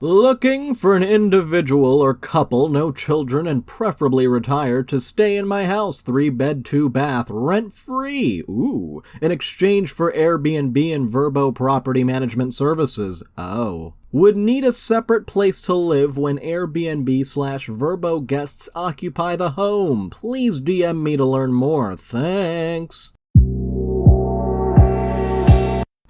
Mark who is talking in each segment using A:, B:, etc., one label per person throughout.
A: Looking for an individual or couple, no children, and preferably retired to stay in my house, 3-bed, 2-bath, rent-free, in exchange for Airbnb and Verbo property management services. Oh. Would need a separate place to live when Airbnb/Verbo guests occupy the home. Please DM me to learn more. Thanks.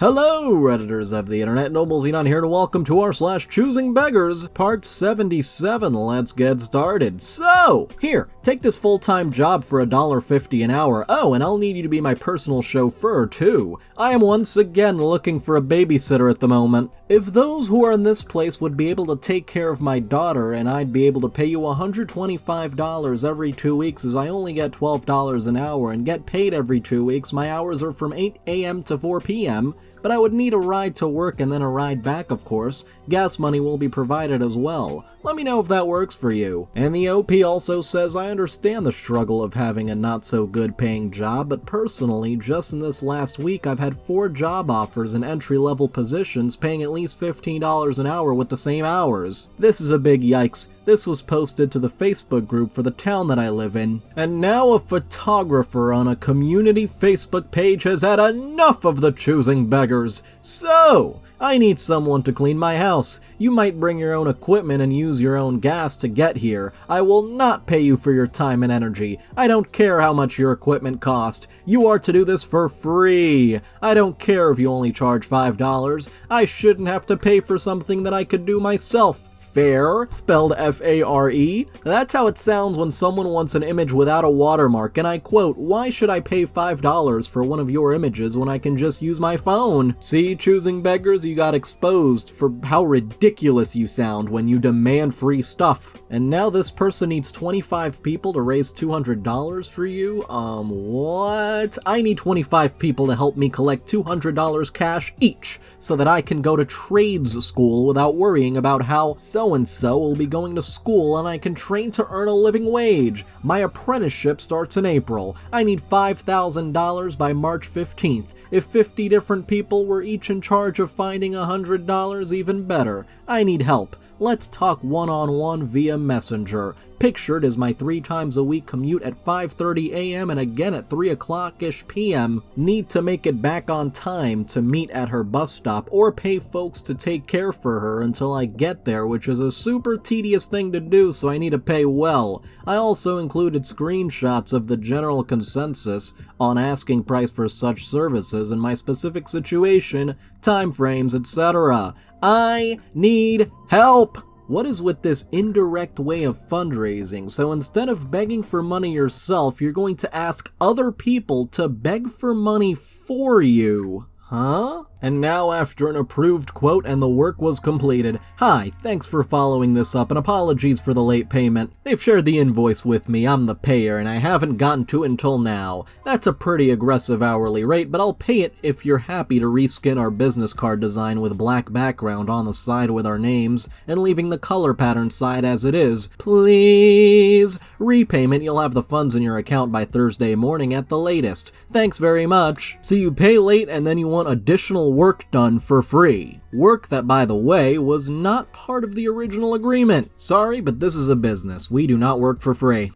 A: Hello, Redditors of the internet, Noble Xenon here, and welcome to r/ChoosingBeggars, part 77. Let's get started. So, here, take this full-time job for $1.50 an hour. Oh, and I'll need you to be my personal chauffeur, too. I am once again looking for a babysitter at the moment. If those who are in this place would be able to take care of my daughter, and I'd be able to pay you $125 every 2 weeks, as I only get $12 an hour and get paid every 2 weeks. My hours are from 8 a.m. to 4 p.m., but I would need a ride to work and then a ride back, of course. Gas money will be provided as well. Let me know if that works for you. And the OP also says, I understand the struggle of having a not-so-good paying job, but personally, just in this last week, I've had 4 job offers in entry-level positions paying at least $15 an hour with the same hours. This is a big yikes. This was posted to the Facebook group for the town that I live in. And now a photographer on a community Facebook page has had enough of the Choosing Beggars. So, I need someone to clean my house. You might bring your own equipment and use your own gas to get here. I will not pay you for your time and energy. I don't care how much your equipment cost. You are to do this for free. I don't care if you only charge $5. I shouldn't have to pay for something that I could do myself. Fair, spelled F-A-R-E. That's how it sounds when someone wants an image without a watermark, and I quote, why should I pay $5 for one of your images when I can just use my phone? See, Choosing Beggars, you got exposed for how ridiculous you sound when you demand free stuff. And now this person needs 25 people to raise $200 for you? What? I need 25 people to help me collect $200 cash each, so that I can go to trades school without worrying about how so-and-so will be going to school and I can train to earn a living wage. My apprenticeship starts in April. I need $5,000 by March 15th. If 50 different people were each in charge of finding $100, even better. I need help. Let's talk one-on-one via Messenger. Pictured is my 3 times a week commute at 5:30 a.m. and again at 3 o'clock-ish p.m. Need to make it back on time to meet at her bus stop or pay folks to take care for her until I get there, which is a super tedious thing to do, so I need to pay well. I also included screenshots of the general consensus on asking price for such services in my specific situation, time frames, etc. I need help! What is with this indirect way of fundraising? So instead of begging for money yourself, you're going to ask other people to beg for money for you. Huh? And now after an approved quote and the work was completed, hi, thanks for following this up and apologies for the late payment. They've shared the invoice with me, I'm the payer, and I haven't gotten to it until now. That's a pretty aggressive hourly rate, but I'll pay it if you're happy to reskin our business card design with black background on the side with our names, and leaving the color pattern side as it is. Please! Repayment, you'll have the funds in your account by Thursday morning at the latest. Thanks very much. So you pay late and then you want additional work done for free. Work that, by the way, was not part of the original agreement. Sorry, but this is a business. We do not work for free.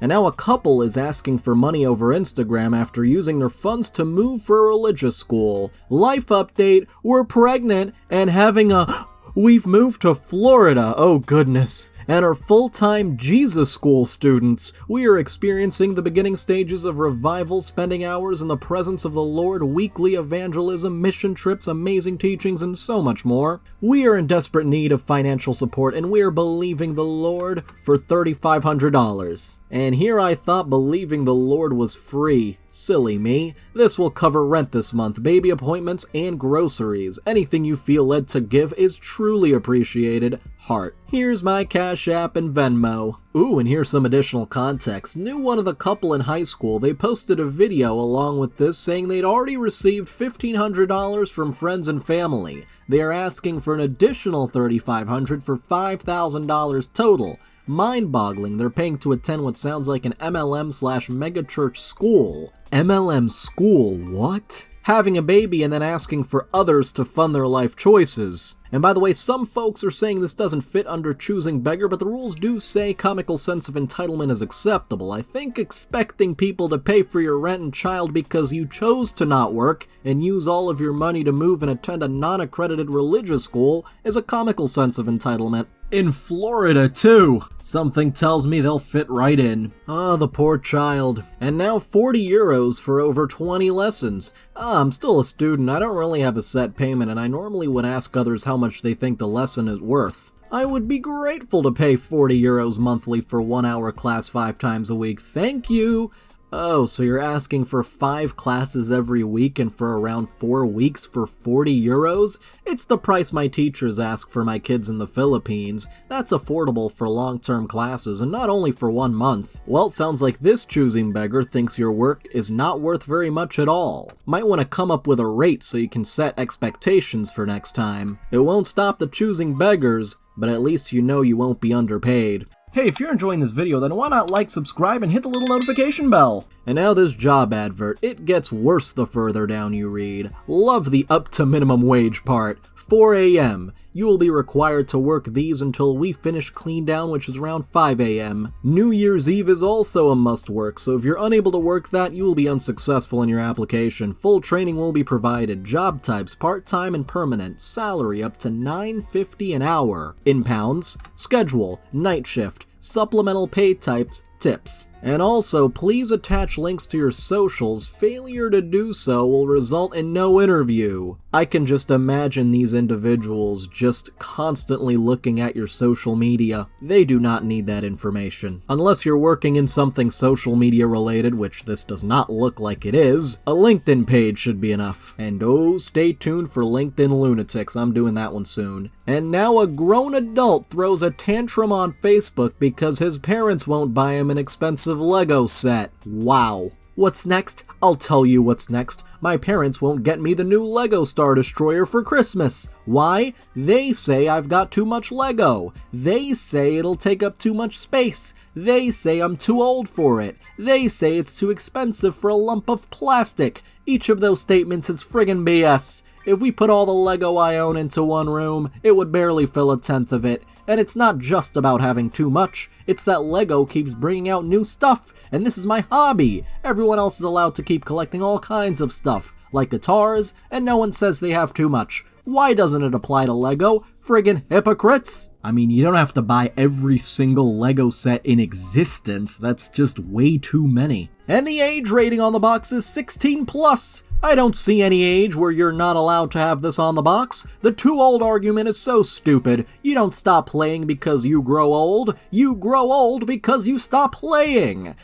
A: And now a couple is asking for money over Instagram after using their funds to move for a religious school. Life update, we're pregnant and having a... We've moved to Florida, oh goodness, and are full-time Jesus School students. We are experiencing the beginning stages of revival, spending hours in the presence of the Lord, weekly evangelism, mission trips, amazing teachings, and so much more. We are in desperate need of financial support, and we are believing the Lord for $3,500. And here I thought believing the Lord was free. Silly me. This will cover rent this month, baby appointments, and groceries. Anything you feel led to give is truly appreciated. Heart. Here's my Cash App and Venmo. Ooh, and here's some additional context. Knew one of the couple in high school. They posted a video along with this saying they'd already received $1,500 from friends and family. They are asking for an additional $3,500 for $5,000 total. Mind-boggling, they're paying to attend what sounds like an MLM/megachurch school. MLM school, what? Having a baby and then asking for others to fund their life choices. And by the way, some folks are saying this doesn't fit under choosing beggar, but the rules do say comical sense of entitlement is acceptable. I think expecting people to pay for your rent and child because you chose to not work and use all of your money to move and attend a non-accredited religious school is a comical sense of entitlement. In Florida, too! Something tells me they'll fit right in. Ah, the poor child. And now 40 euros for over 20 lessons. I'm still a student, I don't really have a set payment, and I normally would ask others how much they think the lesson is worth. I would be grateful to pay 40 euros monthly for 1 hour class 5 times a week, thank you! Oh, so you're asking for 5 classes every week and for around 4 weeks for 40 euros? It's the price my teachers ask for my kids in the Philippines. That's affordable for long-term classes and not only for 1 month. Well, sounds like this choosing beggar thinks your work is not worth very much at all. Might want to come up with a rate so you can set expectations for next time. It won't stop the choosing beggars, but at least you know you won't be underpaid. Hey, if you're enjoying this video, then why not like, subscribe, and hit the little notification bell? And now this job advert, it gets worse the further down you read. Love the up to minimum wage part. 4 a.m. You will be required to work these until we finish clean down, which is around 5 a.m. New Year's Eve is also a must work, so if you're unable to work that, you will be unsuccessful in your application. Full training will be provided. Job types, part-time and permanent. Salary up to $9.50 an hour. In pounds. Schedule, night shift. Supplemental pay types, tips. And also, please attach links to your socials. Failure to do so will result in no interview. I can just imagine these individuals just constantly looking at your social media. They do not need that information. Unless you're working in something social media related, which this does not look like it is, a LinkedIn page should be enough. And oh, stay tuned for LinkedIn lunatics, I'm doing that one soon. And now a grown adult throws a tantrum on Facebook because his parents won't buy him an expensive Lego set. Wow. What's next? I'll tell you what's next. My parents won't get me the new Lego Star Destroyer for Christmas. Why? They say I've got too much Lego. They say it'll take up too much space. They say I'm too old for it. They say it's too expensive for a lump of plastic. Each of those statements is friggin' BS. If we put all the Lego I own into one room, it would barely fill 1/10 of it. And it's not just about having too much, it's that Lego keeps bringing out new stuff, and this is my hobby. Everyone else is allowed to keep collecting all kinds of stuff, like guitars, and no one says they have too much. Why doesn't it apply to Lego? Friggin' hypocrites! I mean, you don't have to buy every single Lego set in existence, that's just way too many. And the age rating on the box is 16+. I don't see any age where you're not allowed to have this on the box. The too old argument is so stupid. You don't stop playing because you grow old. You grow old because you stop playing.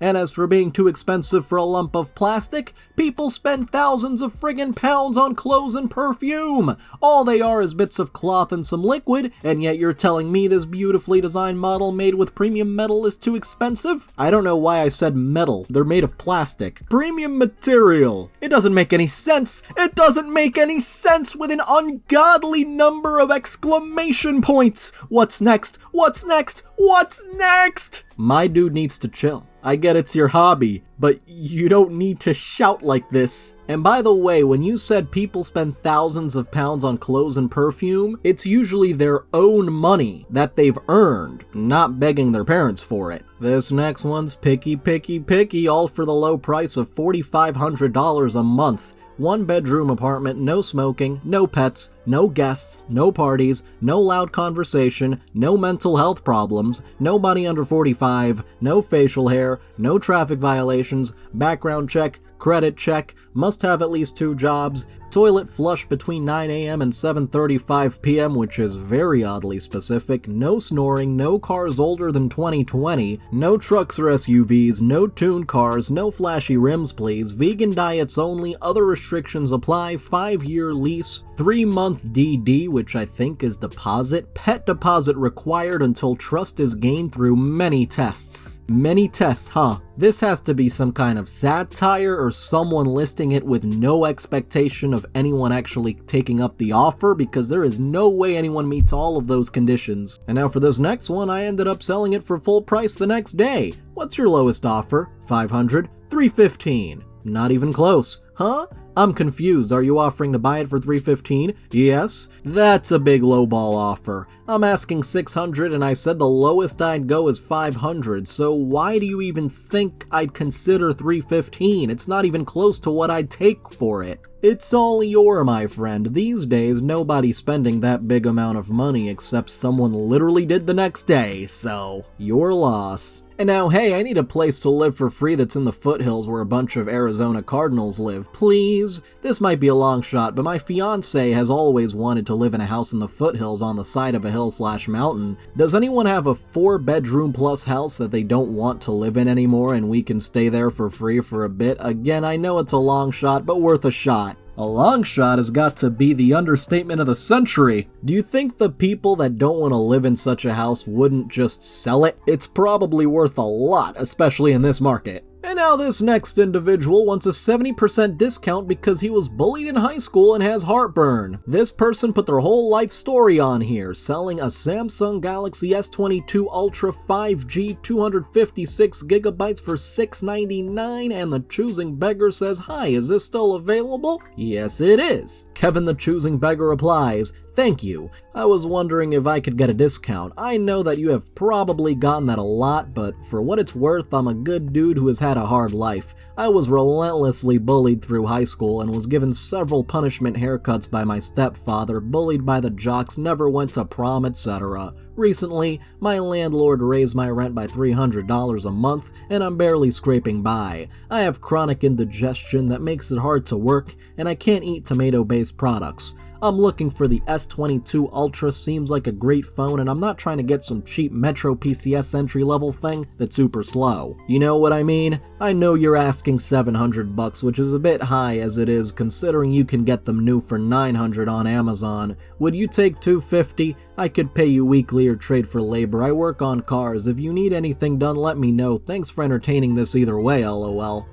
A: And as for being too expensive for a lump of plastic, people spend thousands of friggin' pounds on clothes and perfume. All they are is bits of cloth and some liquid, and yet you're telling me this beautifully designed model made with premium metal is too expensive? I don't know why I said metal. They're made of plastic. Premium material. It doesn't make any sense. It doesn't make any sense with an ungodly number of exclamation points. What's next? What's next? What's next? My dude needs to chill. I get it's your hobby, but you don't need to shout like this. And by the way, when you said people spend thousands of pounds on clothes and perfume, it's usually their own money that they've earned, not begging their parents for it. This next one's picky, picky, picky, all for the low price of $4,500 a month. 1-bedroom apartment, no smoking, no pets, no guests, no parties, no loud conversation, no mental health problems, nobody under 45, no facial hair, no traffic violations, background check, credit check, must have at least 2 jobs, toilet flush between 9 a.m. and 7:35 p.m., which is very oddly specific, no snoring, no cars older than 2020, no trucks or SUVs, no tuned cars, no flashy rims please, vegan diets only, other restrictions apply, 5-year lease, 3-month DD, which I think is deposit, pet deposit required until trust is gained through many tests. Many tests, huh? This has to be some kind of satire or someone listing it with no expectation of anyone actually taking up the offer, because there is no way anyone meets all of those conditions. And now for this next one, I ended up selling it for full price the next day. What's your lowest offer? $500? $315. Not even close. Huh? I'm confused. Are you offering to buy it for $315? Yes? That's a big lowball offer. I'm asking $600 and I said the lowest I'd go is $500, so why do you even think I'd consider $315? It's not even close to what I'd take for it. It's all my friend. These days, nobody's spending that big amount of money except someone literally did the next day, so your loss. And now, hey, I need a place to live for free that's in the foothills where a bunch of Arizona Cardinals live, please. This might be a long shot, but my fiance has always wanted to live in a house in the foothills on the side of a hill/mountain. Does anyone have a 4-bedroom plus house that they don't want to live in anymore and we can stay there for free for a bit? Again, I know it's a long shot, but worth a shot. A long shot has got to be the understatement of the century. Do you think the people that don't want to live in such a house wouldn't just sell it? It's probably worth a lot, especially in this market. And now this next individual wants a 70% discount because he was bullied in high school and has heartburn. This person put their whole life story on here, selling a Samsung Galaxy S22 Ultra 5G 256GB for $699, and the Choosing Beggar says, "Hi, is this still available?" Yes, it is. Kevin the Choosing Beggar replies, "Thank you. I was wondering if I could get a discount. I know that you have probably gotten that a lot, but for what it's worth, I'm a good dude who has had a hard life. I was relentlessly bullied through high school and was given several punishment haircuts by my stepfather, bullied by the jocks, never went to prom, etc. Recently, my landlord raised my rent by $300 a month, and I'm barely scraping by. I have chronic indigestion that makes it hard to work, and I can't eat tomato-based products. I'm looking for the S22 Ultra, seems like a great phone, and I'm not trying to get some cheap Metro PCS entry-level thing that's super slow. You know what I mean? I know you're asking $700, which is a bit high as it is, considering you can get them new for $900 on Amazon. Would you take $250? I could pay you weekly or trade for labor. I work on cars. If you need anything done, let me know. Thanks for entertaining this either way, lol.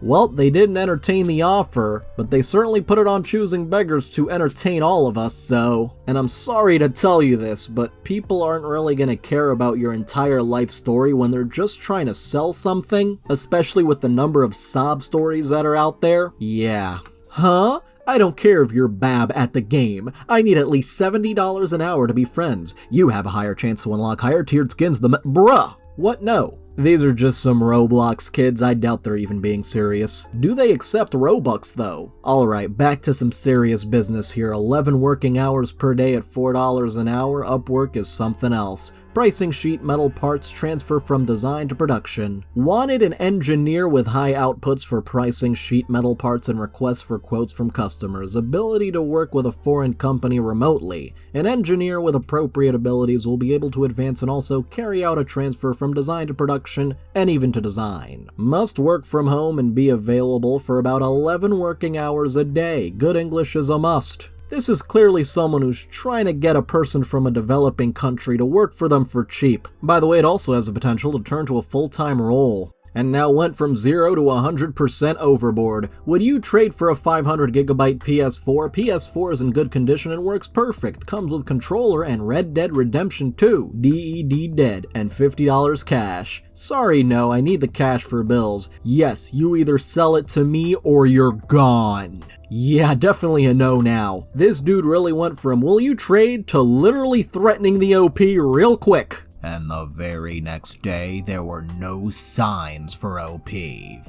A: Well, they didn't entertain the offer, but they certainly put it on Choosing Beggars to entertain all of us, so... And I'm sorry to tell you this, but people aren't really gonna care about your entire life story when they're just trying to sell something, especially with the number of sob stories that are out there. Yeah. Huh? I don't care if you're bab at the game. I need at least $70 an hour to be friends. You have a higher chance to unlock higher tiered skins than bruh. What? No. These are just some Roblox kids. I doubt they're even being serious. Do they accept Robux though? Alright, back to some serious business here. 11 working hours per day at $4 an hour. Upwork is something else. Pricing sheet metal parts transfer from design to production. Wanted an engineer with high outputs for pricing sheet metal parts and requests for quotes from customers. Ability to work with a foreign company remotely. An engineer with appropriate abilities will be able to advance and also carry out a transfer from design to production and even to design. Must work from home and be available for about 11 working hours a day. Good English is a must. This is clearly someone who's trying to get a person from a developing country to work for them for cheap. By the way, it also has the potential to turn to a full-time role. And now went from 0 to 100% overboard. Would you trade for a 500GB PS4? PS4 is in good condition and works perfect. Comes with controller and Red Dead Redemption 2, DED dead, and $50 cash. Sorry, no, I need the cash for bills. Yes, you either sell it to me or you're gone. Yeah, definitely a no now. This dude really went from will you trade to literally threatening the OP real quick. And the very next day, there were no signs for OP.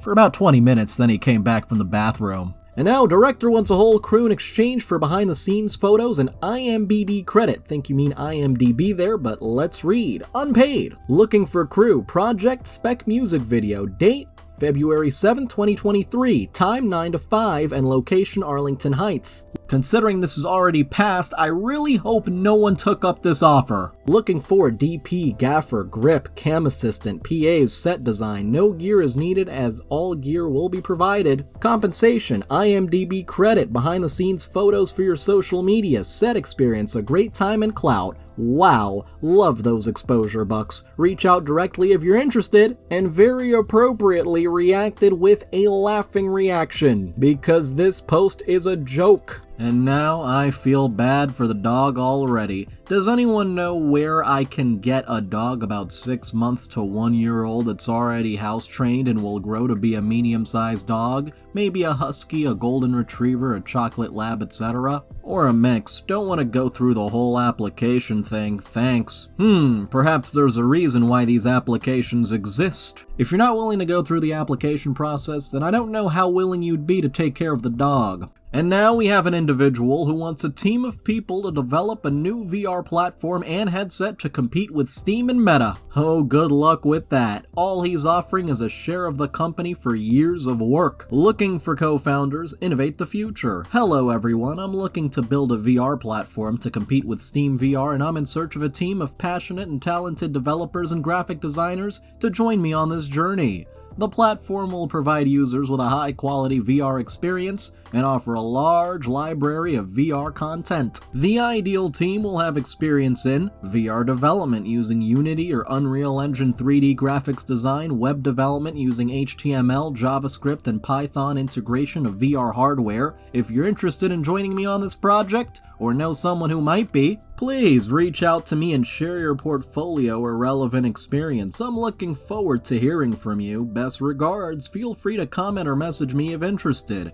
A: For about 20 minutes, then he came back from the bathroom. And now, director wants a whole crew in exchange for behind-the-scenes photos and IMDb credit. Think you mean IMDb there, but let's read. Unpaid. Looking for crew. Project spec music video. Date February 7, 2023. Time 9 to 5 and location Arlington Heights. Considering this is already passed, I really hope no one took up this offer. Looking for DP, gaffer, grip, cam assistant, PAs, set design. No gear is needed as all gear will be provided. Compensation, IMDb credit, behind the scenes photos for your social media, set experience, a great time and clout. Wow, love those exposure bucks. Reach out directly if you're interested, and very appropriately reacted with a laughing reaction, because this post is a joke. And now I feel bad for the dog already. Does anyone know where I can get a dog about 6 months to 1 year old that's already house trained and will grow to be a medium-sized dog? Maybe a husky, a golden retriever, a chocolate lab, etc.? Or a mix. Don't want to go through the whole application thing, thanks. Perhaps there's a reason why these applications exist. If you're not willing to go through the application process, then I don't know how willing you'd be to take care of the dog. And now we have an individual who wants a team of people to develop a new VR platform and headset to compete with Steam and Meta. Oh, good luck with that. All he's offering is a share of the company for years of work. Looking for co-founders, innovate the future. Hello everyone, I'm looking to build a VR platform to compete with Steam VR, and I'm in search of a team of passionate and talented developers and graphic designers to join me on this journey. The platform will provide users with a high-quality VR experience and offer a large library of VR content. The ideal team will have experience in VR development using Unity or Unreal Engine 3D graphics design, web development using HTML, JavaScript, and Python, integration of VR hardware. If you're interested in joining me on this project, or know someone who might be, please reach out to me and share your portfolio or relevant experience. I'm looking forward to hearing from you. Best regards, feel free to comment or message me if interested.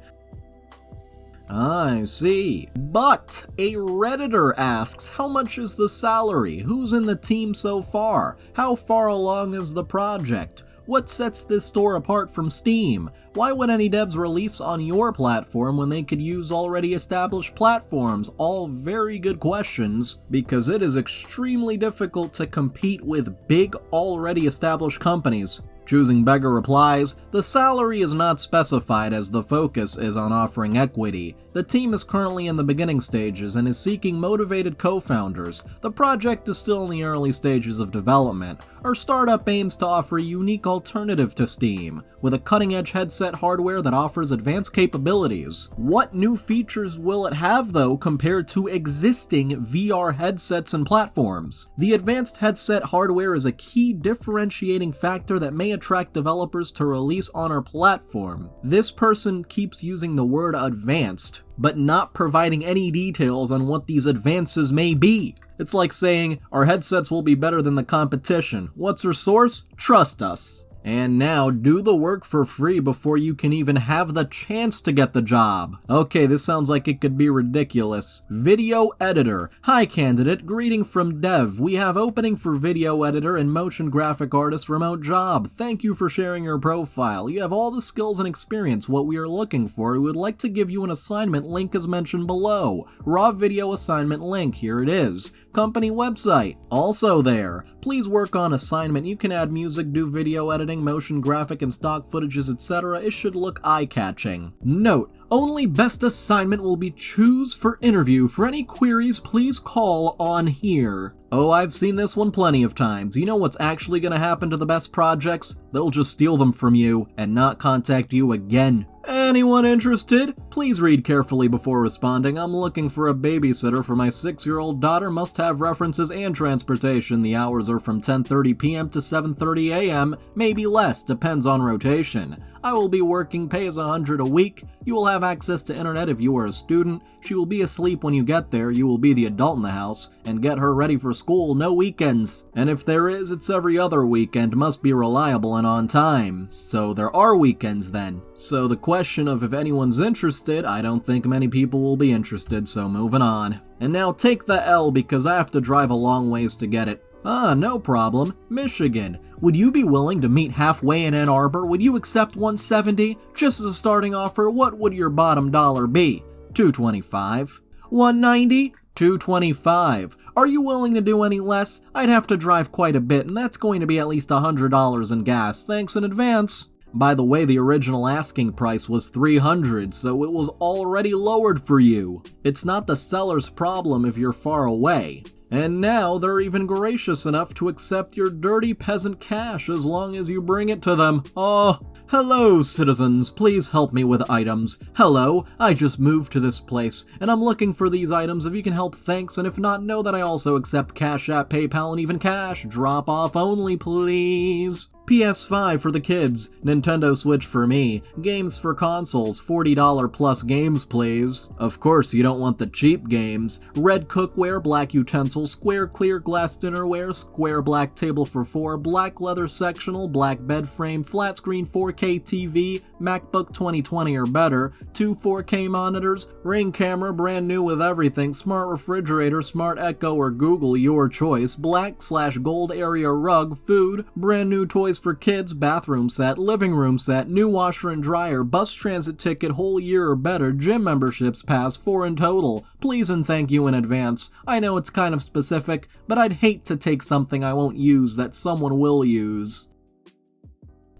A: I see. But a Redditor asks, how much is the salary? Who's in the team so far? How far along is the project? What sets this store apart from Steam? Why would any devs release on your platform when they could use already established platforms? All very good questions, because it is extremely difficult to compete with big, already established companies. ChoosingBeggars replies, the salary is not specified as the focus is on offering equity. The team is currently in the beginning stages and is seeking motivated co-founders. The project is still in the early stages of development. Our startup aims to offer a unique alternative to Steam, with a cutting-edge headset hardware that offers advanced capabilities. What new features will it have though compared to existing VR headsets and platforms? The advanced headset hardware is a key differentiating factor that may attract developers to release on our platform. This person keeps using the word advanced, but not providing any details on what these advances may be. It's like saying, our headsets will be better than the competition. What's your source? Trust us. And now, do the work for free before you can even have the chance to get the job. Okay, this sounds like it could be ridiculous. Video editor. Hi candidate, greeting from Dev. We have opening for video editor and motion graphic artist remote job. Thank you for sharing your profile. You have all the skills and experience what we are looking for. We would like to give you an assignment link as mentioned below. Raw video assignment link, here it is. Company website, also there. Please work on assignment. You can add music, do video editing, motion graphic, and stock footages, etc. It should look eye-catching. Note, only best assignment will be choose for interview. For any queries, please call on here. Oh, I've seen this one plenty of times. You know what's actually gonna happen to the best projects? They'll just steal them from you and not contact you again. Anyone interested? Please read carefully before responding. I'm looking for a babysitter for my 6-year-old daughter. Must have references and transportation. The hours are from 10:30 p.m. to 7:30 a.m. Maybe less, depends on rotation. I will be working, pay is $100 a week. You will have access to internet if you are a student. She will be asleep when you get there. You will be the adult in the house and get her ready for school. No weekends. And if there is, it's every other weekend. Must be reliable and on time. So there are weekends then. So the question of if anyone's interested, I don't think many people will be interested, so moving on. And now take the L because I have to drive a long ways to get it. Ah, no problem. Michigan. Would you be willing to meet halfway in Ann Arbor? Would you accept $170? Just as a starting offer, what would your bottom dollar be? $225. $190? $225. Are you willing to do any less? I'd have to drive quite a bit, and that's going to be at least $100 in gas. Thanks in advance. By the way, the original asking price was $300, so it was already lowered for you. It's not the seller's problem if you're far away. And now they're even gracious enough to accept your dirty peasant cash as long as you bring it to them. Oh, hello citizens, please help me with items. Hello, I just moved to this place, and I'm looking for these items. If you can help, thanks, and if not, know that I also accept Cash App, PayPal, and even cash. Drop off only, please. PS5 for the kids, Nintendo Switch for me, games for consoles, $40 plus games please. Of course you don't want the cheap games. Red cookware, black utensils, square clear glass dinnerware, square black table for 4, black leather sectional, black bed frame, flat screen 4K TV, MacBook 2020 or better, 2 4K monitors, Ring camera brand new with everything, smart refrigerator, smart Echo or Google, your choice, black/gold area rug, food, brand new toys for kids, bathroom set, living room set, new washer and dryer, bus transit ticket whole year or better, gym memberships pass, 4 in total. Please and thank you in advance. I know it's kind of specific, but I'd hate to take something I won't use that someone will use.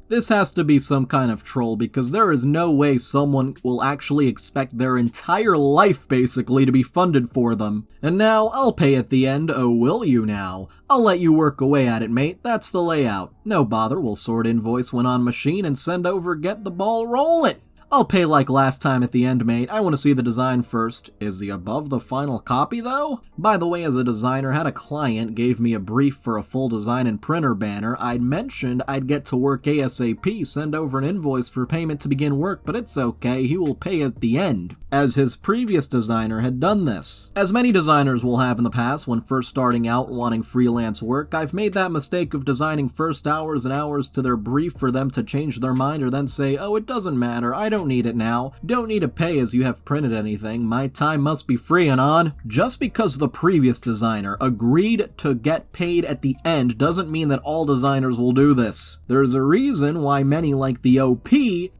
A: This has to be some kind of troll because there is no way someone will actually expect their entire life basically to be funded for them. And now, I'll pay at the end, oh will you now? I'll let you work away at it mate, that's the layout. No bother, we'll sort invoice when on machine and send over get the ball rolling. I'll pay like last time at the end, mate. I want to see the design first. Is the above the final copy, though? By the way, as a designer, had a client gave me a brief for a full design and printer banner. I'd mentioned I'd get to work ASAP, send over an invoice for payment to begin work, but it's okay, he will pay at the end, as his previous designer had done this. As many designers will have in the past when first starting out wanting freelance work, I've made that mistake of designing first hours and hours to their brief for them to change their mind or then say, oh, it doesn't matter, I don't need it now. Don't need to pay as you have printed anything. My time must be free and on. Just because the previous designer agreed to get paid at the end doesn't mean that all designers will do this. There's a reason why many like the OP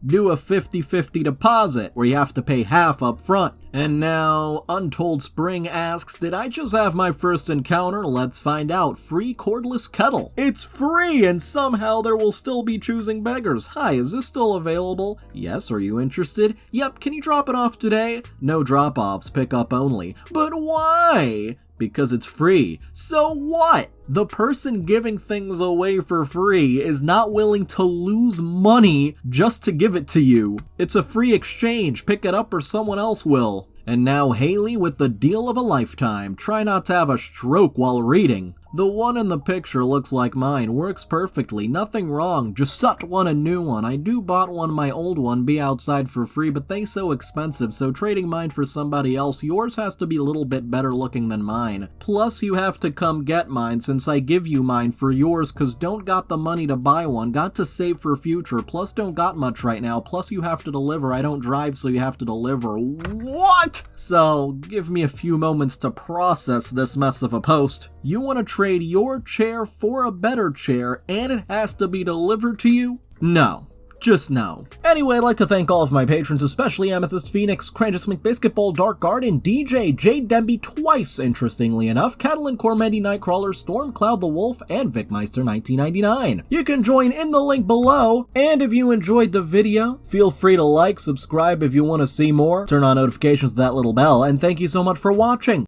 A: do a 50-50 deposit, where you have to pay half up front. And now, Untold Spring asks, did I just have my first encounter? Let's find out. Free cordless kettle. It's free, and somehow there will still be Choosing Beggars. Hi, is this still available? Yes, are you interested? Yep, can you drop it off today? No drop-offs, pick up only. But why? Because it's free. So what? The person giving things away for free is not willing to lose money just to give it to you. It's a free exchange, pick it up or someone else will. And now Haley with the deal of a lifetime. Try not to have a stroke while reading. The one in the picture looks like mine, works perfectly, nothing wrong, just such want a new one. I do bought one, my old one, be outside for free, but they so expensive, so trading mine for somebody else, yours has to be a little bit better looking than mine. Plus you have to come get mine since I give you mine for yours, cause don't got the money to buy one, got to save for future, plus don't got much right now, plus you have to deliver, I don't drive so you have to deliver. What? So, give me a few moments to process this mess of a post. You want to trade your chair for a better chair and it has to be delivered to you? No. Just no. Anyway, I'd like to thank all of my patrons, especially Amethyst Phoenix, Crantus McBisketball, Dark Garden, DJ, Jade Demby twice, interestingly enough, Catalan Cormetti Nightcrawler, Stormcloud the Wolf, and Vicmeister 1999. You can join in the link below, and if you enjoyed the video, feel free to like, subscribe if you want to see more, turn on notifications with that little bell, and thank you so much for watching.